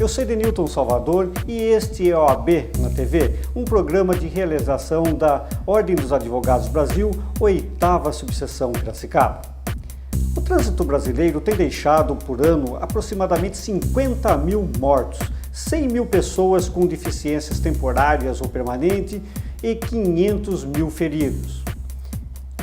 eu sou Edenilton Salvador e este é o OAB na TV, um programa de realização da Ordem dos Advogados Brasil, 8ª Subseção Piracicaba. O trânsito brasileiro tem deixado por ano aproximadamente 50 mil mortos, 100 mil pessoas com deficiências temporárias ou permanentes e 500 mil feridos.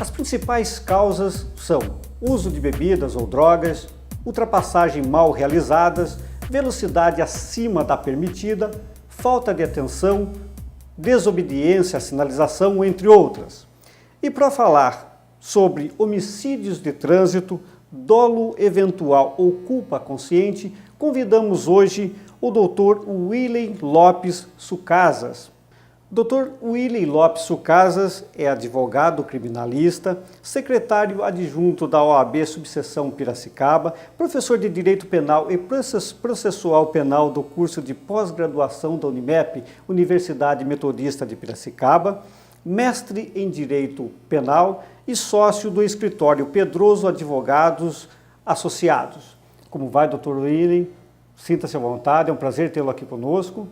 As principais causas são uso de bebidas ou drogas, ultrapassagem mal realizadas, velocidade acima da permitida, falta de atenção, desobediência à sinalização, entre outras. E para falar sobre homicídios de trânsito, dolo eventual ou culpa consciente, convidamos hoje o Dr. Willey Lopes Sucasas. Dr. Willey Lopes Sucasas é advogado criminalista, secretário adjunto da OAB Subseção Piracicaba, professor de Direito Penal e Processual Penal do curso de pós-graduação da Unimep, Universidade Metodista de Piracicaba, mestre em Direito Penal e sócio do escritório Pedroso Advogados Associados. Como vai, Dr. Willey? Sinta-se à vontade, é um prazer tê-lo aqui conosco.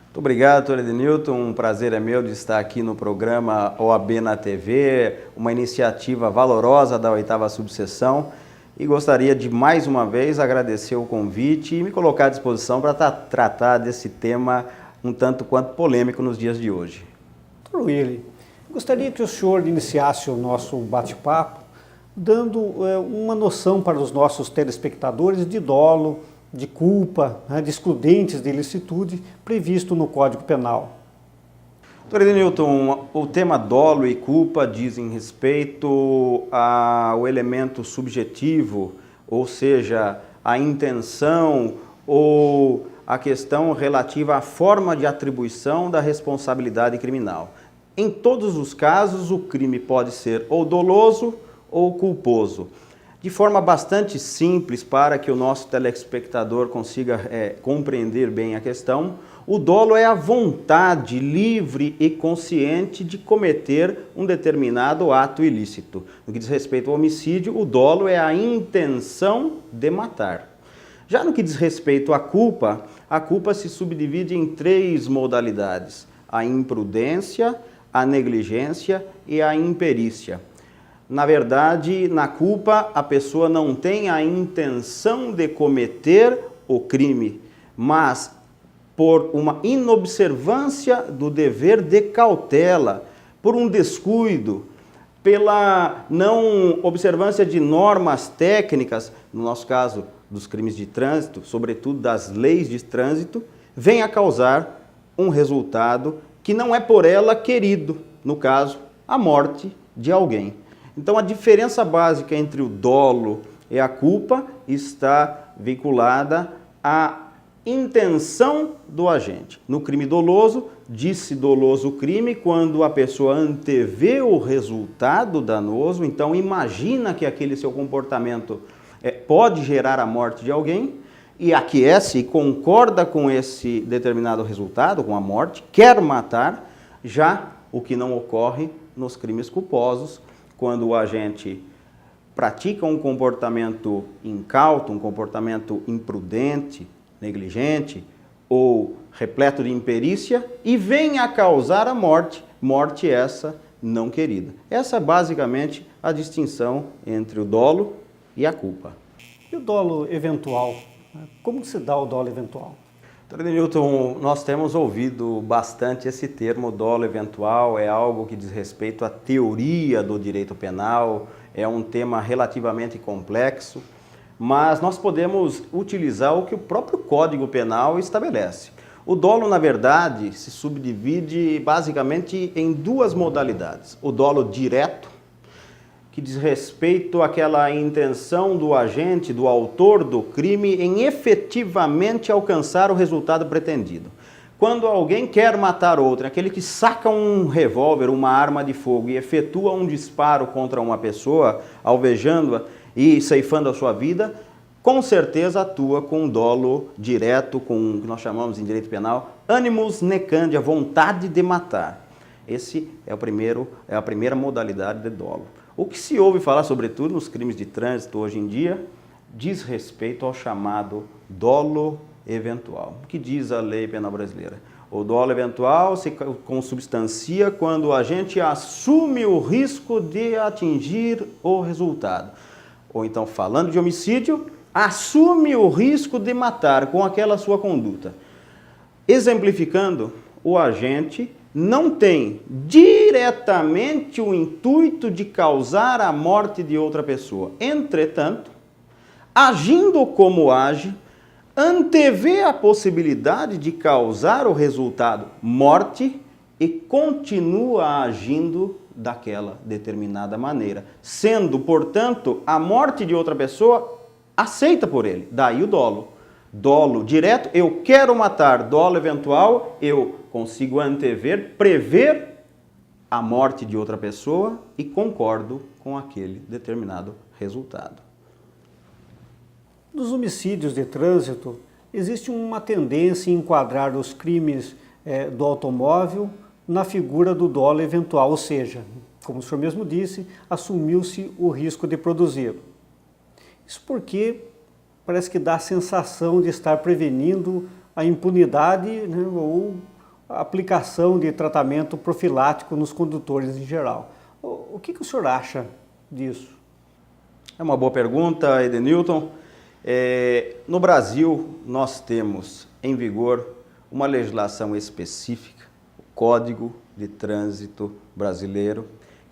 Muito obrigado, Dr. Edenilton. Um prazer é meu de estar aqui no programa OAB na TV, uma iniciativa valorosa da 8ª Subseção. E gostaria de, mais uma vez, agradecer o convite e me colocar à disposição para tratar desse tema um tanto quanto polêmico nos dias de hoje. Dr. Willey, gostaria que o senhor iniciasse o nosso bate-papo dando uma noção para os nossos telespectadores de dolo, de culpa, de excludentes de ilicitude previsto no Código Penal. Dr. Edenilton, o tema dolo e culpa dizem respeito ao elemento subjetivo, ou seja, a intenção ou a questão relativa à forma de atribuição da responsabilidade criminal. Em todos os casos, o crime pode ser ou doloso ou culposo. De forma bastante simples, para que o nosso telespectador consiga compreender bem a questão, o dolo é a vontade livre e consciente de cometer um determinado ato ilícito. No que diz respeito ao homicídio, o dolo é a intenção de matar. Já no que diz respeito à culpa, a culpa se subdivide em 3 modalidades: a imprudência, a negligência e a imperícia. Na verdade, na culpa, a pessoa não tem a intenção de cometer o crime, mas por uma inobservância do dever de cautela, por um descuido, pela não observância de normas técnicas, no nosso caso, dos crimes de trânsito, sobretudo das leis de trânsito, vem a causar um resultado que não é por ela querido, no caso, a morte de alguém. Então, a diferença básica entre o dolo e a culpa está vinculada à intenção do agente. No crime doloso, diz-se doloso crime quando a pessoa antevê o resultado danoso, então imagina que aquele seu comportamento pode gerar a morte de alguém e aquece e concorda com esse determinado resultado, com a morte, quer matar, já o que não ocorre nos crimes culposos, quando o agente pratica um comportamento incauto, um comportamento imprudente, negligente ou repleto de imperícia e vem a causar a morte, morte essa não querida. Essa é basicamente a distinção entre o dolo e a culpa. E o dolo eventual? Como se dá o dolo eventual? Dr. Edenilton, nós temos ouvido bastante esse termo dolo eventual, é algo que diz respeito à teoria do direito penal, é um tema relativamente complexo, mas nós podemos utilizar o que o próprio Código Penal estabelece. O dolo, na verdade, se subdivide basicamente em 2 modalidades. O dolo direto, que diz respeito àquela intenção do agente, do autor do crime, em efetivamente alcançar o resultado pretendido. Quando alguém quer matar outro, aquele que saca um revólver, uma arma de fogo e efetua um disparo contra uma pessoa, alvejando-a e ceifando a sua vida, com certeza atua com dolo direto, com o que nós chamamos em direito penal, animus necandia, vontade de matar. Esse é a primeira modalidade de dolo. O que se ouve falar, sobretudo nos crimes de trânsito hoje em dia, diz respeito ao chamado dolo eventual. O que diz a lei penal brasileira? O dolo eventual se consubstancia quando o agente assume o risco de atingir o resultado. Ou então, falando de homicídio, assume o risco de matar com aquela sua conduta. Exemplificando, o agente não tem diretamente o intuito de causar a morte de outra pessoa. Entretanto, agindo como age, antevê a possibilidade de causar o resultado morte e continua agindo daquela determinada maneira, sendo, portanto, a morte de outra pessoa aceita por ele. Daí o dolo. Dolo direto, eu quero matar. Dolo eventual, eu consigo antever, prever a morte de outra pessoa e concordo com aquele determinado resultado. Nos homicídios de trânsito, existe uma tendência em enquadrar os crimes do automóvel na figura do dolo eventual, ou seja, como o senhor mesmo disse, assumiu-se o risco de produzi-lo. Isso porque parece que dá a sensação de estar prevenindo a impunidade, né, ou a aplicação de tratamento profilático nos condutores em geral. O que o senhor acha disso? É uma boa pergunta, Edenilton. No Brasil, nós temos em vigor uma legislação específica, o Código de Trânsito Brasileiro,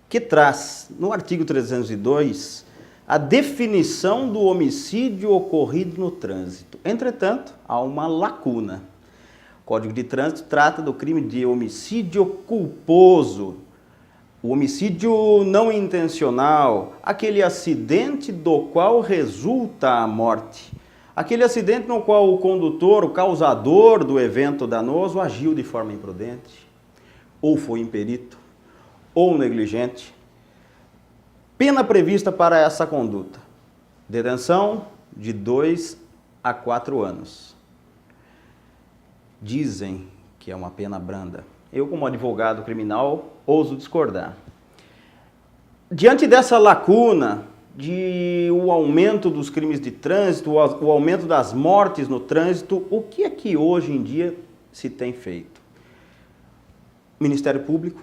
que traz, no artigo 302, a definição do homicídio ocorrido no trânsito. Entretanto, há uma lacuna. O Código de Trânsito trata do crime de homicídio culposo, o homicídio não intencional, aquele acidente do qual resulta a morte. Aquele acidente no qual o condutor, o causador do evento danoso, agiu de forma imprudente, ou foi imperito, ou negligente. Pena prevista para essa conduta: detenção de 2 a 4 anos. Dizem que é uma pena branda. Eu, como advogado criminal, ouso discordar. Diante dessa lacuna de o aumento dos crimes de trânsito, o aumento das mortes no trânsito, o que é que hoje em dia se tem feito? O Ministério Público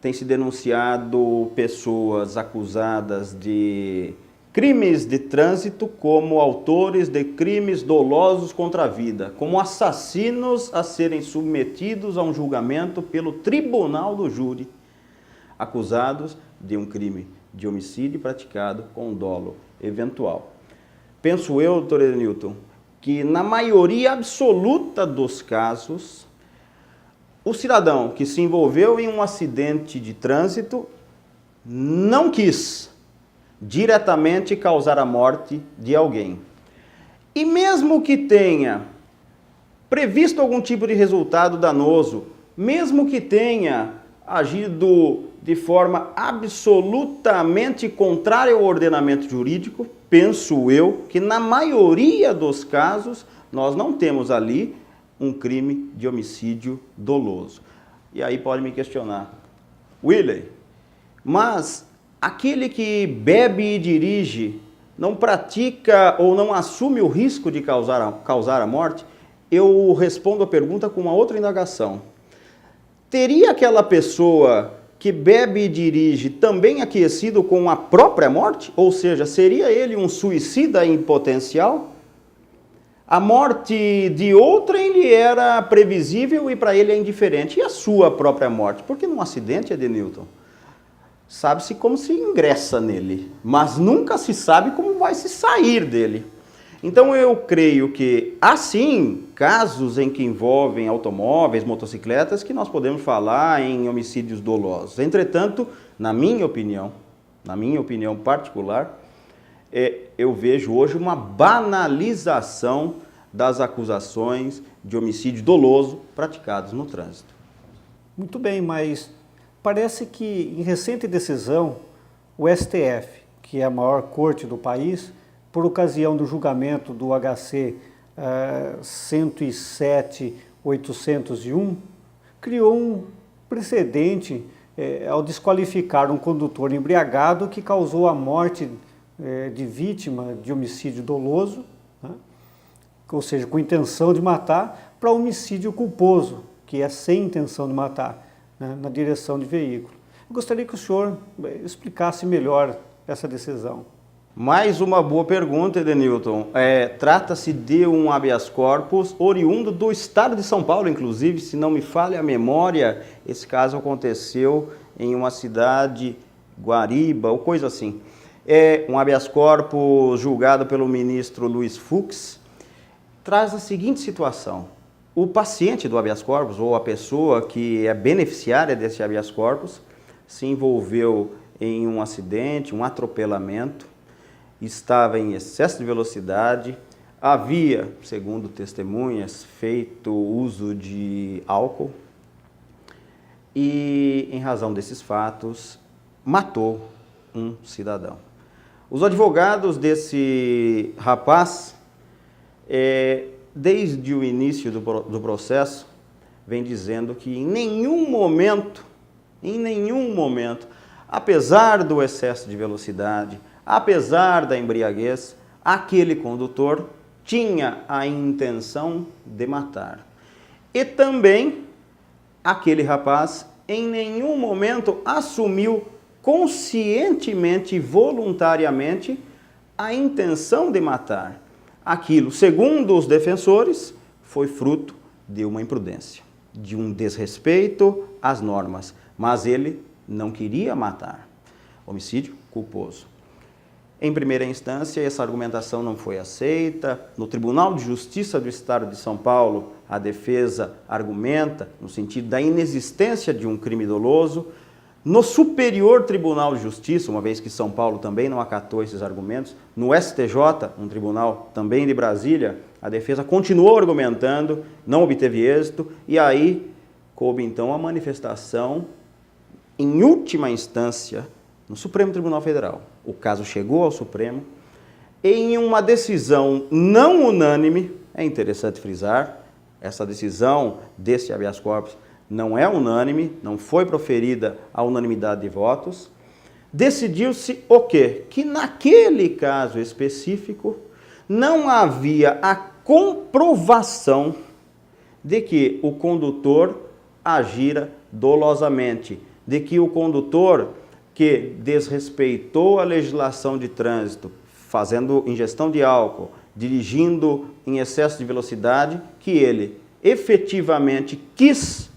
tem se denunciado pessoas acusadas de crimes de trânsito como autores de crimes dolosos contra a vida, como assassinos a serem submetidos a um julgamento pelo tribunal do júri, acusados de um crime de homicídio praticado com dolo eventual. Penso eu, doutor Edenilton, que na maioria absoluta dos casos, o cidadão que se envolveu em um acidente de trânsito não quis diretamente causar a morte de alguém. E mesmo que tenha previsto algum tipo de resultado danoso, mesmo que tenha agido de forma absolutamente contrária ao ordenamento jurídico, penso eu que na maioria dos casos nós não temos ali um crime de homicídio doloso. E aí pode me questionar: Willy, mas aquele que bebe e dirige não pratica ou não assume o risco de causar a morte? Eu respondo a pergunta com uma outra indagação. Teria aquela pessoa que bebe e dirige também aquecido com a própria morte? Ou seja, seria ele um suicida em potencial? A morte de outrem lhe era previsível e para ele é indiferente. E a sua própria morte? Porque num acidente, Edenilton, sabe-se como se ingressa nele, mas nunca se sabe como vai se sair dele. Então eu creio que há sim casos em que envolvem automóveis, motocicletas, que nós podemos falar em homicídios dolosos. Entretanto, na minha opinião particular, eu vejo hoje uma banalização das acusações de homicídio doloso praticados no trânsito. Muito bem, mas parece que em recente decisão, o STF, que é a maior corte do país, por ocasião do julgamento do HC 107.801, criou um precedente ao desqualificar um condutor embriagado que causou a morte de vítima de homicídio doloso, né, ou seja, com intenção de matar, para homicídio culposo, que é sem intenção de matar, né, na direção de veículo. Eu gostaria que o senhor explicasse melhor essa decisão. Mais uma boa pergunta, Edenilton. Trata-se de um habeas corpus oriundo do estado de São Paulo, inclusive, se não me falha a memória, esse caso aconteceu em uma cidade, Guariba, ou coisa assim. É um habeas corpus julgado pelo ministro Luiz Fux, traz a seguinte situação. O paciente do habeas corpus, ou a pessoa que é beneficiária desse habeas corpus, se envolveu em um acidente, um atropelamento, estava em excesso de velocidade, havia, segundo testemunhas, feito uso de álcool e, em razão desses fatos, matou um cidadão. Os advogados desse rapaz, desde o início do processo, vem dizendo que em nenhum momento, apesar do excesso de velocidade, apesar da embriaguez, aquele condutor tinha a intenção de matar. E também, aquele rapaz em nenhum momento assumiu conscientemente e voluntariamente a intenção de matar. Aquilo, segundo os defensores, foi fruto de uma imprudência, de um desrespeito às normas, mas ele não queria matar. Homicídio culposo. Em primeira instância, essa argumentação não foi aceita. No Tribunal de Justiça do Estado de São Paulo, a defesa argumenta no sentido da inexistência de um crime doloso. No Superior Tribunal de Justiça, uma vez que São Paulo também não acatou esses argumentos, no STJ, um tribunal também de Brasília, a defesa continuou argumentando, não obteve êxito, e aí coube então a manifestação, em última instância, no Supremo Tribunal Federal. O caso chegou ao Supremo, em uma decisão não unânime, é interessante frisar, essa decisão desse habeas corpus não é unânime, não foi proferida a unanimidade de votos, decidiu-se o quê? Que naquele caso específico não havia a comprovação de que o condutor agira dolosamente, de que o condutor que desrespeitou a legislação de trânsito, fazendo ingestão de álcool, dirigindo em excesso de velocidade, que ele efetivamente quis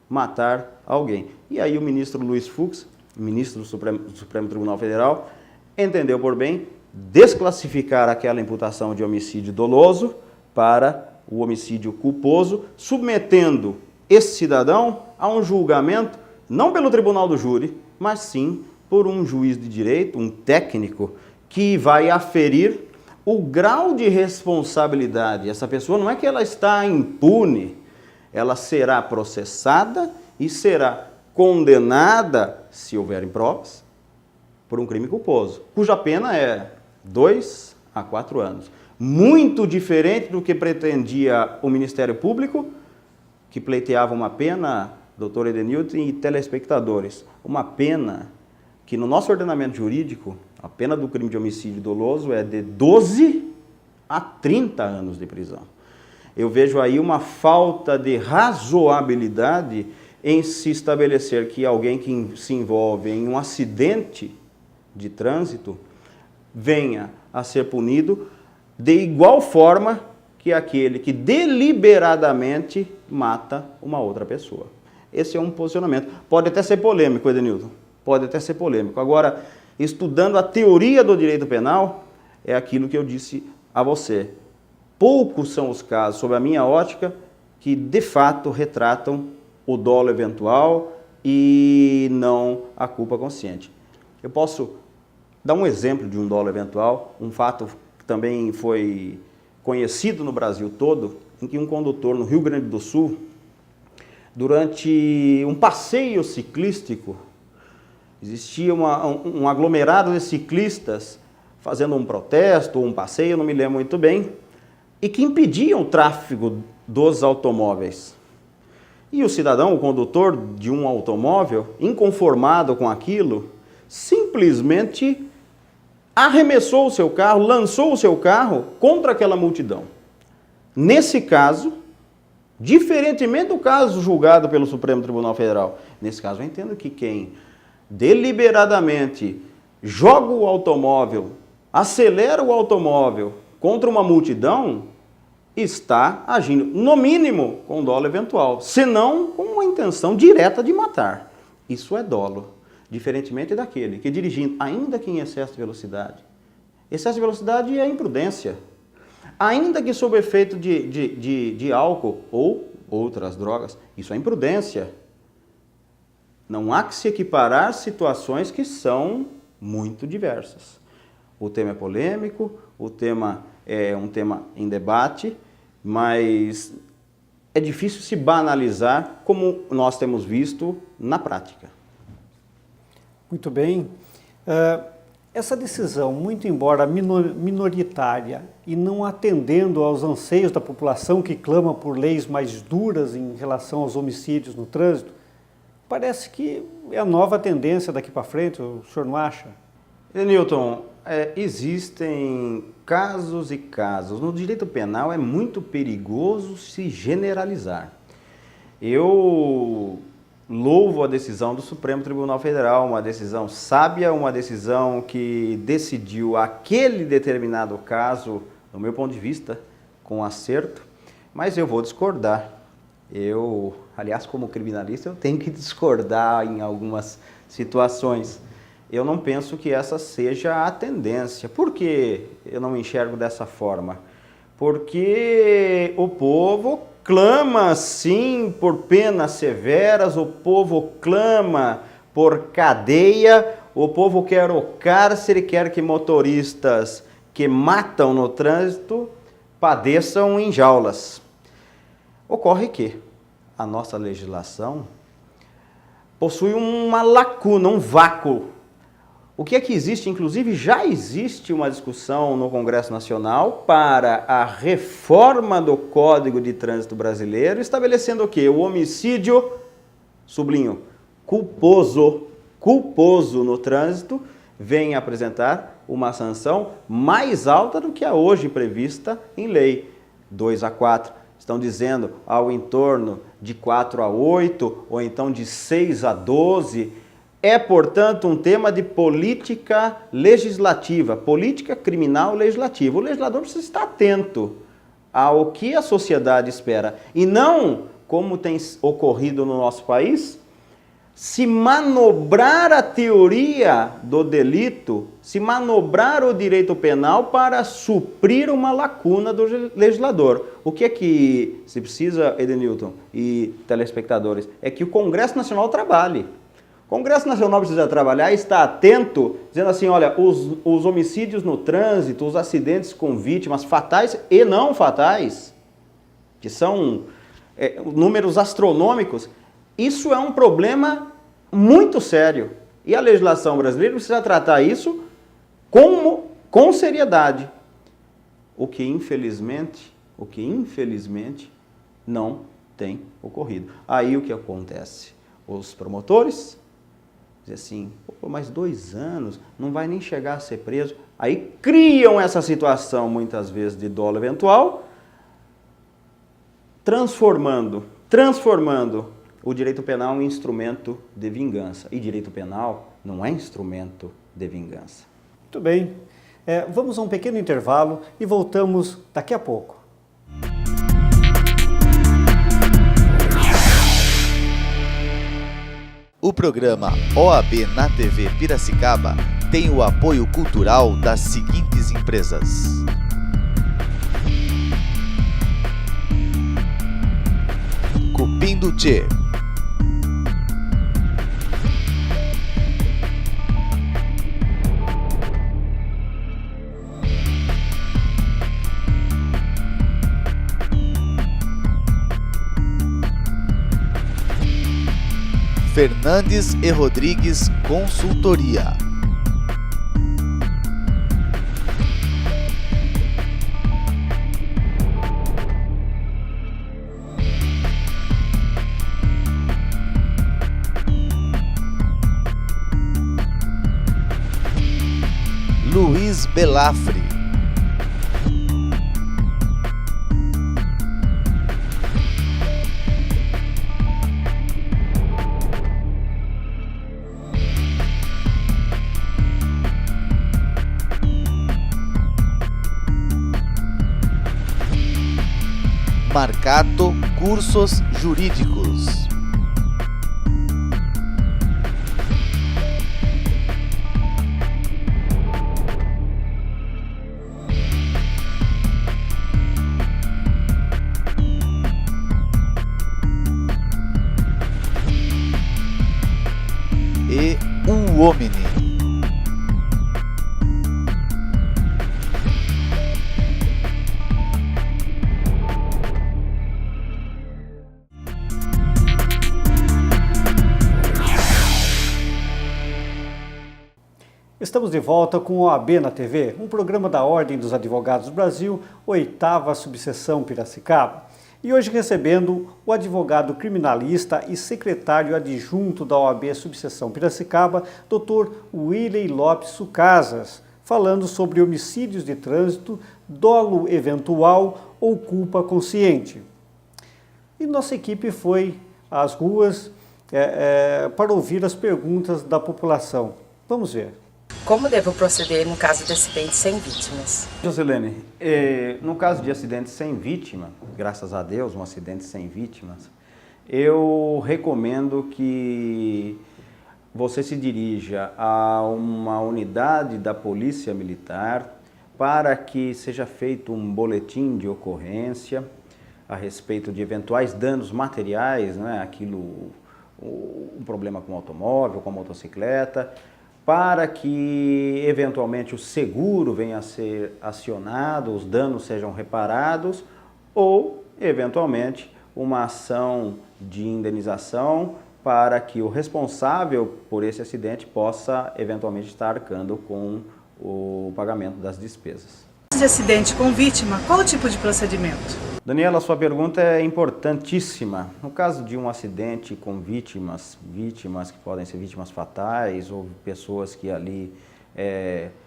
matar alguém. E aí o ministro Luiz Fux, ministro do Supremo Tribunal Federal, entendeu por bem desclassificar aquela imputação de homicídio doloso para o homicídio culposo, submetendo esse cidadão a um julgamento, não pelo tribunal do júri, mas sim por um juiz de direito, um técnico, que vai aferir o grau de responsabilidade. Essa pessoa não é que ela está impune, ela será processada e será condenada, se houverem provas, por um crime culposo, cuja pena é 2 a 4 anos. Muito diferente do que pretendia o Ministério Público, que pleiteava uma pena, doutor Edenilton e telespectadores, uma pena que no nosso ordenamento jurídico, a pena do crime de homicídio doloso é de 12 a 30 anos de prisão. Eu vejo aí uma falta de razoabilidade em se estabelecer que alguém que se envolve em um acidente de trânsito venha a ser punido de igual forma que aquele que deliberadamente mata uma outra pessoa. Esse é um posicionamento. Pode até ser polêmico, Edenilton. Pode até ser polêmico. Agora, estudando a teoria do direito penal, é aquilo que eu disse a você. Poucos são os casos, sob a minha ótica, que de fato retratam o dolo eventual e não a culpa consciente. Eu posso dar um exemplo de um dolo eventual, um fato que também foi conhecido no Brasil todo, em que um condutor no Rio Grande do Sul, durante um passeio ciclístico, existia um aglomerado de ciclistas fazendo um protesto ou um passeio, não me lembro muito bem, e que impediam o tráfego dos automóveis. E o cidadão, o condutor de um automóvel, inconformado com aquilo, simplesmente arremessou o seu carro, lançou o seu carro contra aquela multidão. Nesse caso, diferentemente do caso julgado pelo Supremo Tribunal Federal, nesse caso eu entendo que quem deliberadamente joga o automóvel, acelera o automóvel contra uma multidão, está agindo, no mínimo, com dolo eventual, senão com uma intenção direta de matar. Isso é dolo, diferentemente daquele que dirigindo, ainda que em excesso de velocidade. Excesso de velocidade é imprudência. Ainda que sob efeito de álcool ou outras drogas, isso é imprudência. Não há que se equiparar situações que são muito diversas. O tema é polêmico, o tema é um tema em debate, mas é difícil se banalizar como nós temos visto na prática. Muito bem. Essa decisão, muito embora minoritária e não atendendo aos anseios da população que clama por leis mais duras em relação aos homicídios no trânsito, parece que é a nova tendência daqui para frente, o senhor não acha? Newton, existem casos e casos. No direito penal é muito perigoso se generalizar. Eu louvo a decisão do Supremo Tribunal Federal, uma decisão sábia, uma decisão que decidiu aquele determinado caso, do meu ponto de vista, com acerto, mas eu vou discordar. Aliás, como criminalista, eu tenho que discordar em algumas situações. Eu não penso que essa seja a tendência. Por que eu não enxergo dessa forma? Porque o povo clama, sim, por penas severas, o povo clama por cadeia, o povo quer o cárcere, quer que motoristas que matam no trânsito padeçam em jaulas. Ocorre que a nossa legislação possui uma lacuna, um vácuo. O que é que existe? Inclusive, já existe uma discussão no Congresso Nacional para a reforma do Código de Trânsito Brasileiro, estabelecendo o quê? O homicídio, sublinho, culposo no trânsito, vem apresentar uma sanção mais alta do que a hoje prevista em lei. 2 a 4. Estão dizendo ao entorno de 4 a 8, ou então de 6 a 12. É, portanto, um tema de política legislativa, política criminal legislativa. O legislador precisa estar atento ao que a sociedade espera e não, como tem ocorrido no nosso país, se manobrar a teoria do delito, se manobrar o direito penal para suprir uma lacuna do legislador. O que é que se precisa, Edenilton e telespectadores? É que o Congresso Nacional trabalhe. O Congresso Nacional precisa trabalhar e estar atento, dizendo assim, olha, os homicídios no trânsito, os acidentes com vítimas fatais e não fatais, que são números astronômicos, isso é um problema muito sério. E a legislação brasileira precisa tratar isso com seriedade. O que infelizmente não tem ocorrido. Aí o que acontece? Os promotores dizem assim, por mais 2 anos, não vai nem chegar a ser preso. Aí criam essa situação, muitas vezes, de dolo eventual, transformando o direito penal em instrumento de vingança. E direito penal não é instrumento de vingança. Muito bem. Vamos a um pequeno intervalo e voltamos daqui a pouco. O programa OAB na TV Piracicaba tem o apoio cultural das seguintes empresas: Cupim do Tchê, Fernandes e Rodrigues Consultoria, Luiz Belafre, Marcato Cursos Jurídicos. E Uomini. Estamos de volta com o OAB na TV, um programa da Ordem dos Advogados do Brasil, 8ª Subseção Piracicaba. E hoje recebendo o advogado criminalista e secretário adjunto da OAB Subseção Piracicaba, Dr. Willey Lopes Sucasas, falando sobre homicídios de trânsito, dolo eventual ou culpa consciente. E nossa equipe foi às ruas para ouvir as perguntas da população. Vamos ver. Como devo proceder no caso de acidente sem vítimas? Joselene, no caso de acidente sem vítima, graças a Deus, um acidente sem vítimas, eu recomendo que você se dirija a uma unidade da Polícia Militar para que seja feito um boletim de ocorrência a respeito de eventuais danos materiais, né? Um problema com o automóvel, com a motocicleta, para que eventualmente o seguro venha a ser acionado, os danos sejam reparados ou eventualmente uma ação de indenização para que o responsável por esse acidente possa eventualmente estar arcando com o pagamento das despesas. De acidente com vítima, qual o tipo de procedimento? Daniela, sua pergunta é importantíssima. No caso de um acidente com vítimas que podem ser vítimas fatais ou pessoas que ali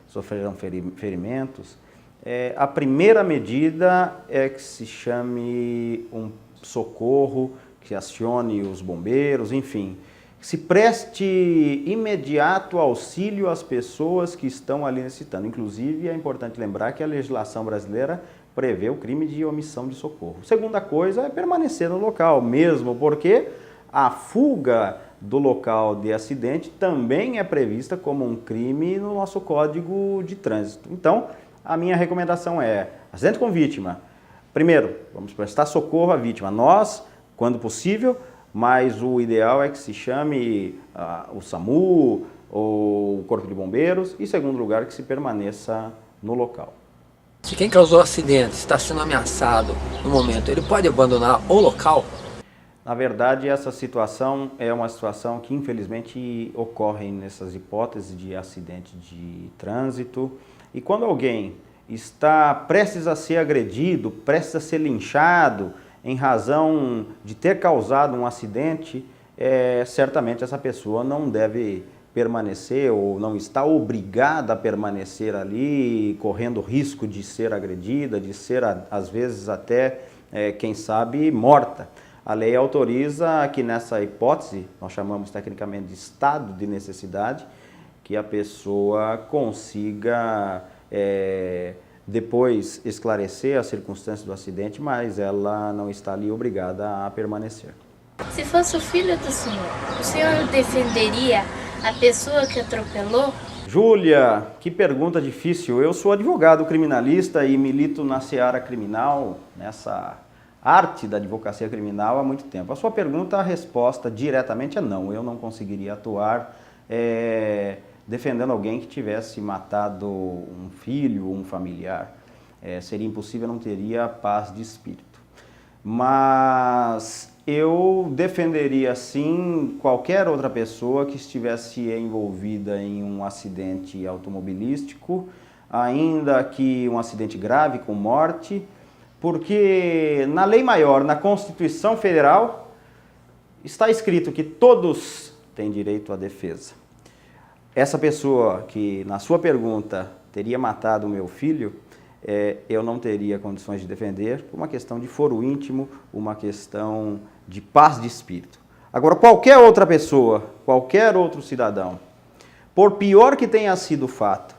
sofreram ferimentos, a primeira medida é que se chame um socorro, que acione os bombeiros, enfim, se preste imediato auxílio às pessoas que estão ali necessitando. Inclusive, é importante lembrar que a legislação brasileira prevê o crime de omissão de socorro. Segunda coisa é permanecer no local, mesmo porque a fuga do local de acidente também é prevista como um crime no nosso Código de Trânsito. Então, a minha recomendação é, acidente com vítima, primeiro, vamos prestar socorro à vítima, nós, quando possível, mas o ideal é que se chame o SAMU ou o Corpo de Bombeiros e, em segundo lugar, que se permaneça no local. Se quem causou o acidente está sendo ameaçado no momento, ele pode abandonar o local? Na verdade, essa situação é uma situação que infelizmente ocorre nessas hipóteses de acidente de trânsito. E quando alguém está prestes a ser agredido, prestes a ser linchado em razão de ter causado um acidente, certamente essa pessoa não deve permanecer ou não está obrigada a permanecer ali, correndo risco de ser agredida, de ser, às vezes, até, quem sabe, morta. A lei autoriza que nessa hipótese, nós chamamos tecnicamente de estado de necessidade, que a pessoa consiga depois esclarecer as circunstâncias do acidente, mas ela não está ali obrigada a permanecer. Se fosse o filho do senhor defenderia a pessoa que atropelou? Júlia, que pergunta difícil. Eu sou advogado criminalista e milito na seara criminal, nessa arte da advocacia criminal há muito tempo. A sua pergunta, a resposta diretamente é não. Eu não conseguiria atuar defendendo alguém que tivesse matado um filho, um familiar. Seria impossível, não teria paz de espírito. Mas eu defenderia sim qualquer outra pessoa que estivesse envolvida em um acidente automobilístico, ainda que um acidente grave com morte, porque na lei maior, na Constituição Federal, está escrito que todos têm direito à defesa. Essa pessoa que, na sua pergunta, teria matado o meu filho, eu não teria condições de defender por uma questão de foro íntimo, uma questão de paz de espírito. Agora, qualquer outra pessoa, qualquer outro cidadão, por pior que tenha sido o fato,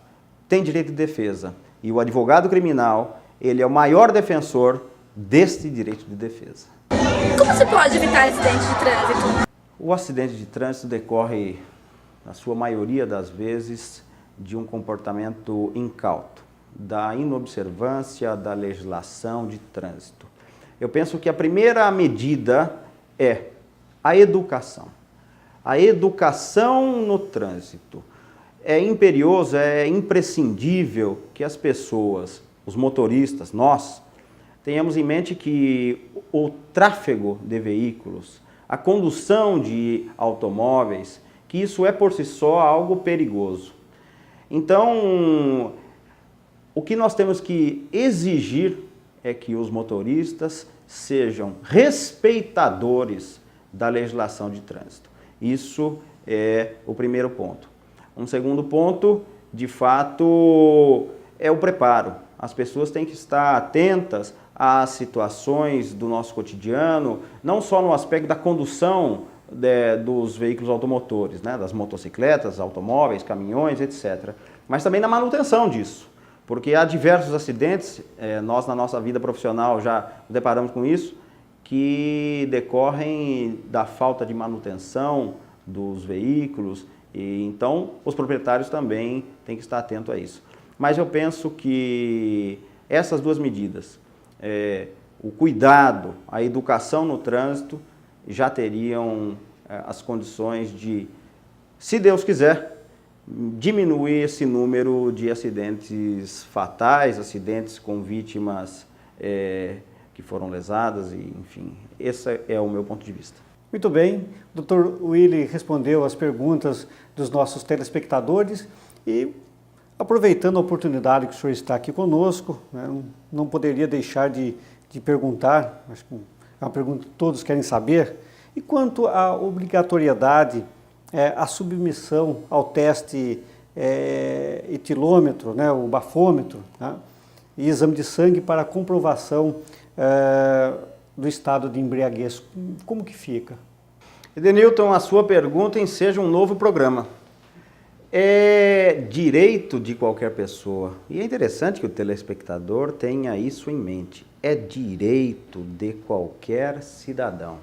tem direito de defesa. E o advogado criminal, ele é o maior defensor deste direito de defesa. Como se pode evitar acidente de trânsito? O acidente de trânsito decorre, na sua maioria das vezes, de um comportamento incauto, da inobservância da legislação de trânsito. Eu penso que a primeira medida é a educação. A educação no trânsito. É imperioso, é imprescindível que as pessoas, os motoristas, nós, tenhamos em mente que o tráfego de veículos, a condução de automóveis, que isso é por si só algo perigoso. Então, o que nós temos que exigir é que os motoristas sejam respeitadores da legislação de trânsito. Isso é o primeiro ponto. Um segundo ponto, de fato, é o preparo. As pessoas têm que estar atentas às situações do nosso cotidiano, não só no aspecto da condução dos veículos automotores, né, das motocicletas, automóveis, caminhões, etc., mas também na manutenção disso. Porque há diversos acidentes, nós na nossa vida profissional já nos deparamos com isso, que decorrem da falta de manutenção dos veículos, e então os proprietários também têm que estar atentos a isso. Mas eu penso que essas duas medidas, o cuidado, a educação no trânsito, já teriam as condições de, se Deus quiser, diminuir esse número de acidentes fatais, acidentes com vítimas que foram lesadas, e, enfim, esse é o meu ponto de vista. Muito bem, o Dr. Willy respondeu as perguntas dos nossos telespectadores e, aproveitando a oportunidade que o senhor está aqui conosco, né, não poderia deixar de perguntar, acho que é uma pergunta que todos querem saber, e quanto à obrigatoriedade, a submissão ao teste etilômetro, né, o bafômetro, né, e exame de sangue para a comprovação do estado de embriaguez. Como que fica? Edenilton, a sua pergunta enseja um novo programa. É direito de qualquer pessoa, e é interessante que o telespectador tenha isso em mente, é direito de qualquer cidadão.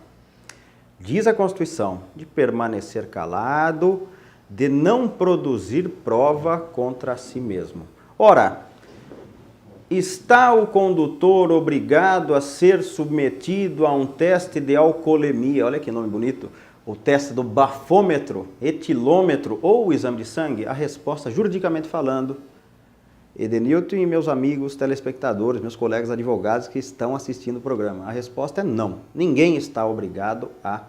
Diz a Constituição, de permanecer calado, de não produzir prova contra si mesmo. Ora, está o condutor obrigado a ser submetido a um teste de alcoolemia? Olha que nome bonito. O teste do bafômetro, etilômetro ou o exame de sangue? A resposta, juridicamente falando, Edenilton e meus amigos telespectadores, meus colegas advogados que estão assistindo o programa, a resposta é não. Ninguém está obrigado a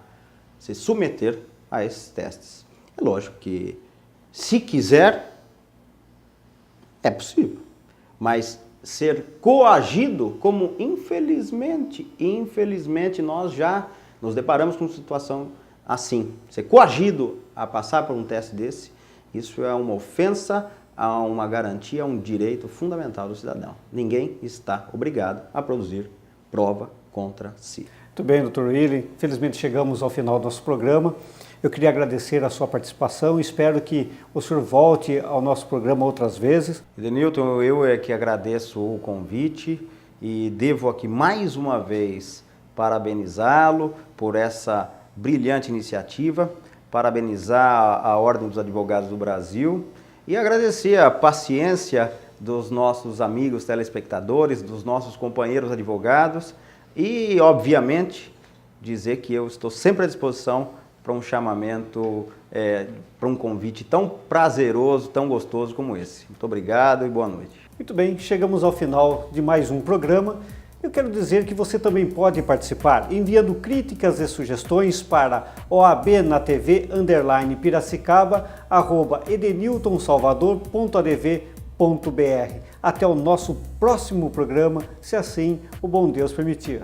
se submeter a esses testes. É lógico que, se quiser, é possível, mas ser coagido, como infelizmente nós já nos deparamos com uma situação assim, ser coagido a passar por um teste desse, isso é uma ofensa a uma garantia, a um direito fundamental do cidadão. Ninguém está obrigado a produzir prova contra si. Muito bem, Dr. Willy. Felizmente chegamos ao final do nosso programa. Eu queria agradecer a sua participação e espero que o senhor volte ao nosso programa outras vezes. Edenilton, eu é que agradeço o convite e devo aqui mais uma vez parabenizá-lo por essa brilhante iniciativa, parabenizar a Ordem dos Advogados do Brasil e agradecer a paciência dos nossos amigos telespectadores, dos nossos companheiros advogados e, obviamente, dizer que eu estou sempre à disposição para um chamamento, para um convite tão prazeroso, tão gostoso como esse. Muito obrigado e boa noite. Muito bem, chegamos ao final de mais um programa. Eu quero dizer que você também pode participar enviando críticas e sugestões para oabnatv_edeniltonsalvador.adv.br. Até o nosso próximo programa, se assim o bom Deus permitir.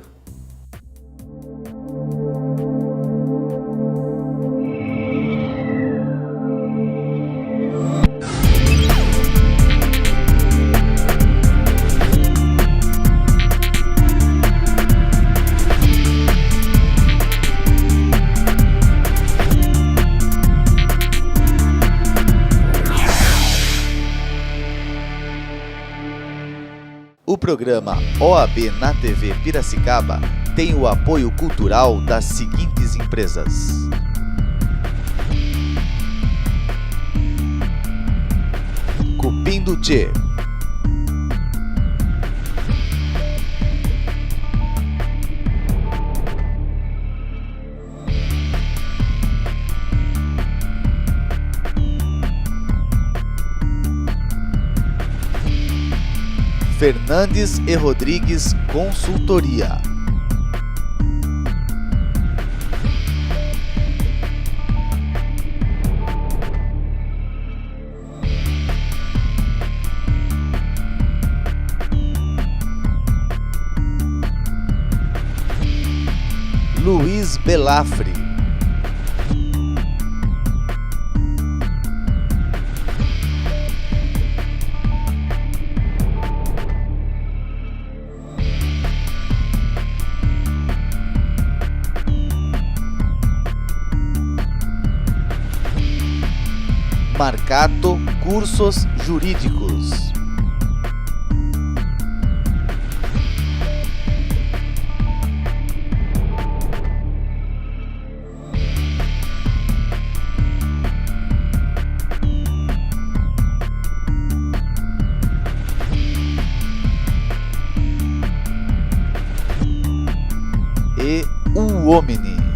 O O programa OAB na TV Piracicaba tem o apoio cultural das seguintes empresas: Cupim do Tchê, Fernandes e Rodrigues Consultoria, Luiz Belafre, Marcato Cursos Jurídicos, e o Omni.